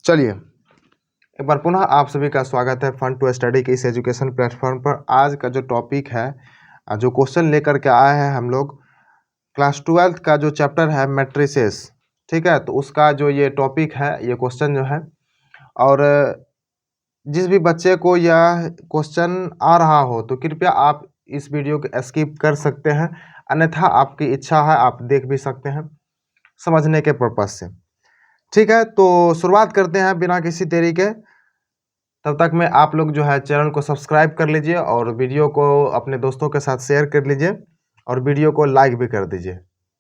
चलिए एक बार पुनः आप सभी का स्वागत है फन टू स्टडी के इस एजुकेशन प्लेटफॉर्म पर। आज का जो टॉपिक है, जो क्वेश्चन लेकर के आए हैं हम लोग, क्लास 12th का जो चैप्टर है मैट्रिसेस, ठीक है। तो उसका जो ये टॉपिक है, ये क्वेश्चन जो है, और जिस भी बच्चे को यह क्वेश्चन आ रहा हो तो कृपया आप इस वीडियो को स्किप कर सकते हैं, अन्यथा आपकी इच्छा है आप देख भी सकते हैं समझने के पर्पज से। ठीक है, तो शुरुआत करते हैं बिना किसी देरी के। तब तक में आप लोग जो है चैनल को सब्सक्राइब कर लीजिए और वीडियो को अपने दोस्तों के साथ शेयर कर लीजिए और वीडियो को लाइक भी कर दीजिए।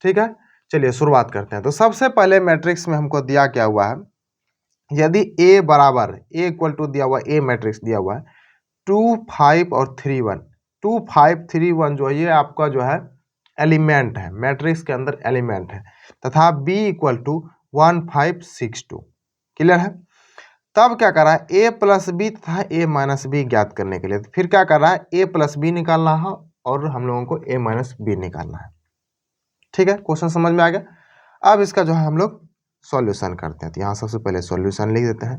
ठीक है, चलिए शुरुआत करते हैं। तो सबसे पहले मैट्रिक्स में हमको दिया क्या हुआ है, यदि ए बराबर ए इक्वल टू दिया हुआ, ए मैट्रिक्स दिया हुआ है 2, 5 और 3, 1। 2, 5, 3, 1 जो है ये आपका जो है एलिमेंट है, मैट्रिक्स के अंदर एलिमेंट है, तथा बी इक्वल टू 1, 5, 6, 2। क्लियर है। तब क्या कर रहा है, ए प्लस बी तथा ए माइनस बी ज्ञात करने के लिए फिर क्या कर रहा है, ए प्लस बी निकालना है और हम लोगों को ए माइनस बी निकालना है। ठीक है, क्वेश्चन समझ में आ गया। अब इसका जो है हम लोग सॉल्यूशन करते हैं। तो यहाँ सबसे पहले सॉल्यूशन लिख देते हैं।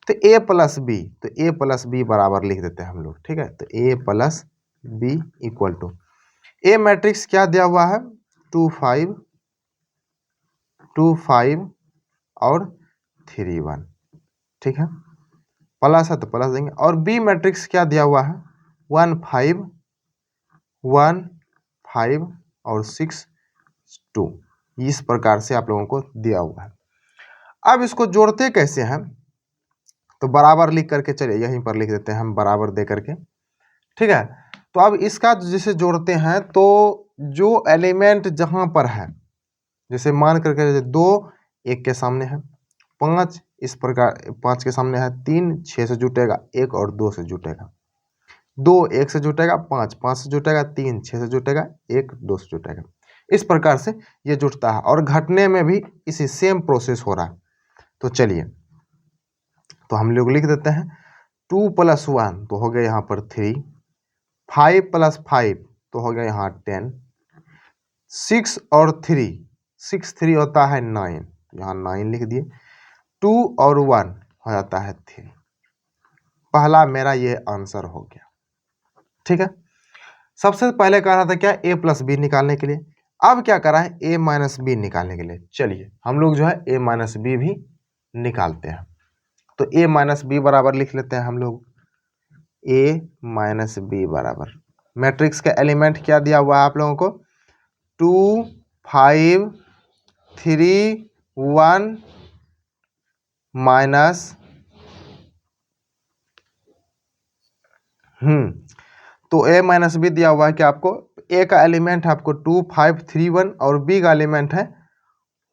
तो ए प्लस बी, तो ए प्लस बी बराबर लिख देते हैं हम लोग। ठीक है, तो A plus B equal to, A matrix क्या दिया हुआ है 2, 5, 2, 5 और 3, 1। ठीक है, प्लस है तो प्लस देंगे। और बी मैट्रिक्स क्या दिया हुआ है 1, 5, 1, 5 और 6, 2। इस प्रकार से आप लोगों को दिया हुआ है। अब इसको जोड़ते कैसे हैं, तो बराबर लिख करके चलिए यहीं पर लिख देते हैं हम, बराबर दे करके। ठीक है, तो अब इसका जिसे जोड़ते हैं तो जो एलिमेंट जहां पर है, जैसे मान करके 2 1 के सामने है, 5 इस प्रकार 5 के सामने है, 3 6 से जुटेगा, 1 और 2 से जुटेगा, 2 1 से जुटेगा, 5 5 से जुटेगा, 3 6 से जुटेगा, 1 2 से जुटेगा। इस प्रकार से ये जुटता है और घटने में भी इसी सेम प्रोसेस हो रहा है। तो चलिए, तो हम लोग लिख देते हैं 2 + 1 तो हो गया यहाँ पर 3, 5 + 5 तो हो गया यहाँ 10, 6 और 3, 6 3 होता है 9, यहाँ 9 लिख दिए, 2 और 1 हो जाता है 3। पहला मेरा ये आंसर हो गया। ठीक है, सबसे पहले कह रहा था क्या, ए प्लस बी निकालने के लिए। अब क्या करा है, ए माइनस बी निकालने के लिए। चलिए हम लोग जो है ए माइनस बी भी निकालते हैं। तो ए माइनस बी बराबर लिख लेते हैं हम लोग, ए माइनस बी बराबर, मैट्रिक्स का एलिमेंट क्या दिया हुआ है आप लोगों को 2, 5, 3, 1 माइनस तो ए माइनस बी दिया हुआ है कि आपको ए का एलिमेंट है आपको 2, 5, 3, 1 और बी का एलिमेंट है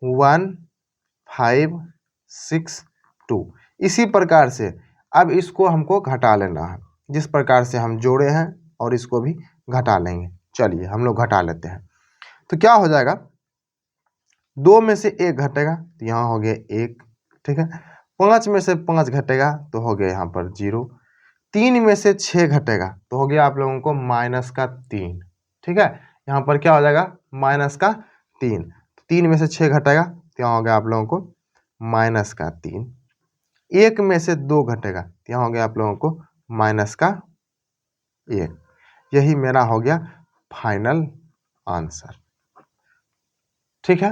1, 5, 6, 2। इसी प्रकार से अब इसको हमको घटा लेना है, जिस प्रकार से हम जोड़े हैं और इसको भी घटा लेंगे। चलिए हम लोग घटा लेते हैं। तो क्या हो जाएगा, 2 में से 1 घटेगा तो यहाँ हो गया 1। ठीक है, 5 में से 5 घटेगा तो हो गया यहाँ पर 0, 3 में से 6 घटेगा तो हो गया आप लोगों को -3। ठीक है, यहाँ पर क्या हो जाएगा -3, 3 में से 6 घटेगा तो यहाँ हो गया आप लोगों को -3, 1 में से 2 घटेगा तो यहाँ हो गया आप लोगों को -1। यही मेरा हो गया फाइनल आंसर। ठीक है,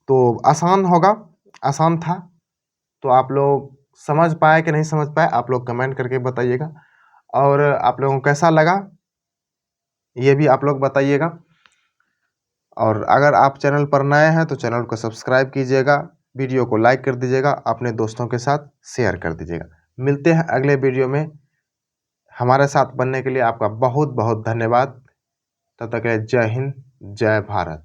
तो आसान होगा, आसान था। तो आप लोग समझ पाए कि नहीं समझ पाए, आप लोग कमेंट करके बताइएगा। और आप लोगों को कैसा लगा ये भी आप लोग बताइएगा। और अगर आप चैनल पर नए हैं तो चैनल को सब्सक्राइब कीजिएगा, वीडियो को लाइक कर दीजिएगा, अपने दोस्तों के साथ शेयर कर दीजिएगा। मिलते हैं अगले वीडियो में। हमारे साथ बनने के लिए आपका बहुत बहुत धन्यवाद। तब तक के लिए जय हिंद, जय भारत।